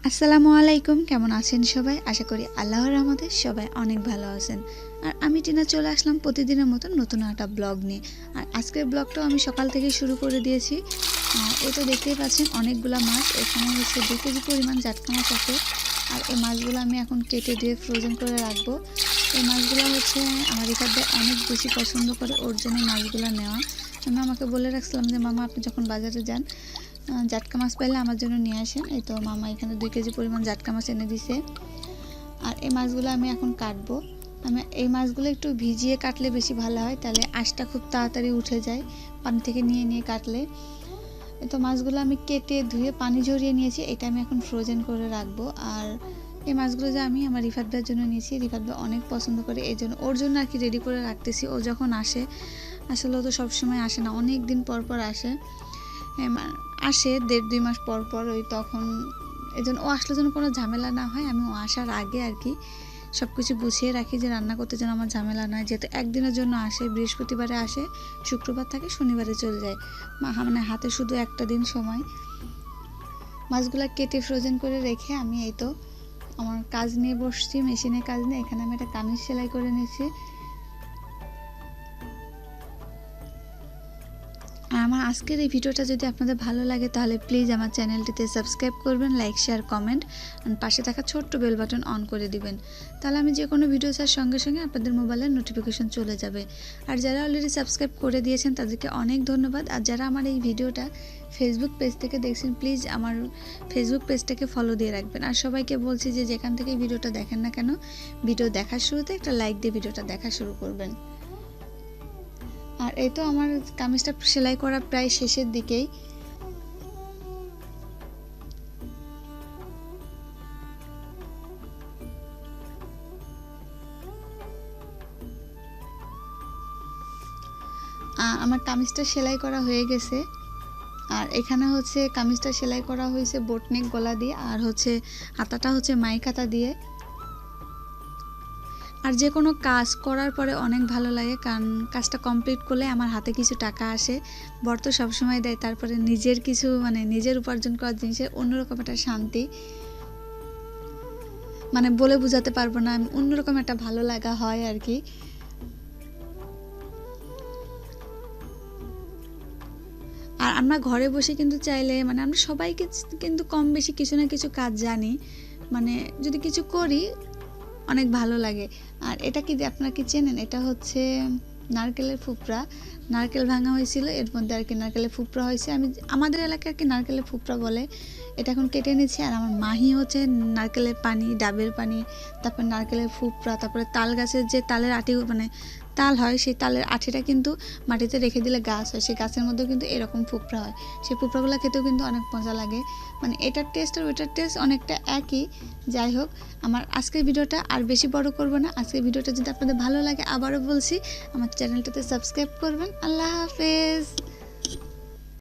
আসসালামু আলাইকুম, কেমন আছেন সবাই? আশা করি আল্লাহর রহমতে সবাই অনেক ভালো আছেন। আর আমি টিনা চলে আসলাম প্রতিদিনের মতো নতুন একটা ব্লগ নিয়ে। আর আজকের ব্লগটাও আমি সকাল থেকেই শুরু করে দিয়েছি। এই তো দেখতেই পাচ্ছেন অনেকগুলা মাছ, এখানে হচ্ছে 2 কেজি পরিমাণ জাটকা মাছ আছে। আর এই মাছগুলো আমি এখন কেটে ধুয়ে ফ্রোজেন করে রাখবো। এই মাছগুলো হচ্ছে আমার রিফাত ভাই অনেক বেশি পছন্দ করে, ওর জন্য মাছগুলো নেওয়া। আমি আমাকে বলে রাখছিলাম যে মামা আপনি যখন বাজারে যান জাটকা মাছ পাইলে আমার জন্য নিয়ে আসেন। এই তো মামা এখানে 2 কেজি পরিমাণ জাটকা মাছ এনে দিছে। আর এই মাছগুলো আমি এখন কাটবো। আমি এই মাছগুলো একটু ভিজিয়ে কাটলে বেশি ভালো হয়, তাহলে আঁশটা খুব তাড়াতাড়ি উঠে যায় পানি থেকে নিয়ে নিয়ে কাটলে। এই তো মাছগুলো আমি কেটে ধুয়ে পানি ঝরিয়ে নিয়েছি, এটা আমি এখন ফ্রোজেন করে রাখবো। আর এই মাছগুলো যে আমি আমার রিফাত ভাইয়ের জন্য নিয়েছি, রিফাত ভাই অনেক পছন্দ করে, এই জন্য ওর জন্য আর কি রেডি করে রাখতেছি। ও যখন আসে, আসলে ও তো সবসময় আসে না, অনেক দিন পর পর আসে, আসে 1.5-2 মাস পর পর। ওই তখন এই জন্য ও আসলে যেন কোনো ঝামেলা না হয়, আমি ও আসার আগে আর কি সব কিছু গুছিয়ে রাখি যে রান্না করতে যেন আমার ঝামেলা নয়। যেহেতু একদিনের জন্য আসে, বৃহস্পতিবারে আসে, শুক্রবার থাকে, শনিবারে চলে যায়, মানে হাতে শুধু একটা দিন সময়। মাছগুলো কেটে ফ্রোজেন করে রেখে আমি এই তো আমার কাজ নিয়ে বসছি, মেশিনের কাজ নিয়ে। এখানে আমি একটা কামিজ সেলাই করে নিয়েছি। আর আমার আজকের এই ভিডিওটা যদি আপনাদের ভালো লাগে তাহলে প্লিজ আমার চ্যানেলটিতে সাবস্ক্রাইব করবেন, লাইক, শেয়ার, কমেন্ট, আর পাশে থাকা ছোট্ট বেল বাটন অন করে দিবেন। তাহলে আমি যে কোনো ভিডিও ছাড়ার সঙ্গে সঙ্গে আপনাদের মোবাইলের নোটিফিকেশন চলে যাবে। আর যারা অলরেডি সাবস্ক্রাইব করে দিয়েছেন তাদেরকে অনেক ধন্যবাদ। আর যারা আমার এই ভিডিওটা ফেসবুক পেজ থেকে দেখছেন, প্লিজ আমার ফেসবুক পেজটাকে ফলো দিয়ে রাখবেন। আর সবাইকে বলছি যে যেখান থেকে ভিডিওটা দেখেন না কেন, ভিডিও দেখার শুরুতে একটা লাইক দিয়ে ভিডিওটা দেখা শুরু করবেন। আর এই তো আমার কামিজটা সেলাই করা প্রায় শেষের দিকেই। আমার কামিজটা সেলাই করা হয়ে গেছে। আর এখানে হচ্ছে কামিজটা সেলাই করা হয়েছে বোটনেক গলা দিয়ে, আর হচ্ছে হাতাটা হচ্ছে মাইক হাতা দিয়ে। আর যে কোনো কাজ করার পরে অনেক ভালো লাগে, কারণ কাজটা কমপ্লিট করলে আমার হাতে কিছু টাকা আসে। বর তো সবসময় দেয়, তারপরে নিজের কিছু মানে নিজের উপার্জন করার জিনিসের অন্যরকম একটা শান্তি, মানে বলে বোঝাতে পারবো না, অন্যরকম একটা ভালো লাগা হয় আর কি। আর আমরা ঘরে বসে কিন্তু চাইলে, মানে আমরা সবাইকে কিন্তু কম বেশি কিছু না কিছু কাজ জানি, মানে যদি কিছু করি অনেক ভালো লাগে। আর এটা কি আপনারা কি চেনেন? এটা হচ্ছে নারকেলের ফুপড়া, নারকেল ভাঙা হয়েছিল, এর মধ্যে আর কি নারকেলের ফুপড়া হয়েছে। আমাদের এলাকায় আর কি নারকেলের ফুপড়া বলে। এটা এখন কেটে নিচ্ছি। আর আমার মাহি হচ্ছে নারকেলের পানি, ডাবের পানি, তারপর নারকেলের ফুপড়া, তারপরে তাল গাছের যে তালের আটি, মানে তাল হয়, সেই তালের আঠিটা কিন্তু মাটিতে রেখে দিলে গাছ হয়, সেই গাছের মধ্যেও কিন্তু এরকম ফুপড়া হয়। সেই ফুপড়াগুলো খেতেও কিন্তু অনেক মজা লাগে, মানে এটার টেস্ট আর ওইটার টেস্ট অনেকটা একই। যাই হোক, আমার আজকের ভিডিওটা আর বেশি বড় করব না। আজকের ভিডিওটা যদি আপনাদের ভালো লাগে, আবারও বলছি আমার চ্যানেলটাতে সাবস্ক্রাইব করবেন। আল্লাহ হাফেজ।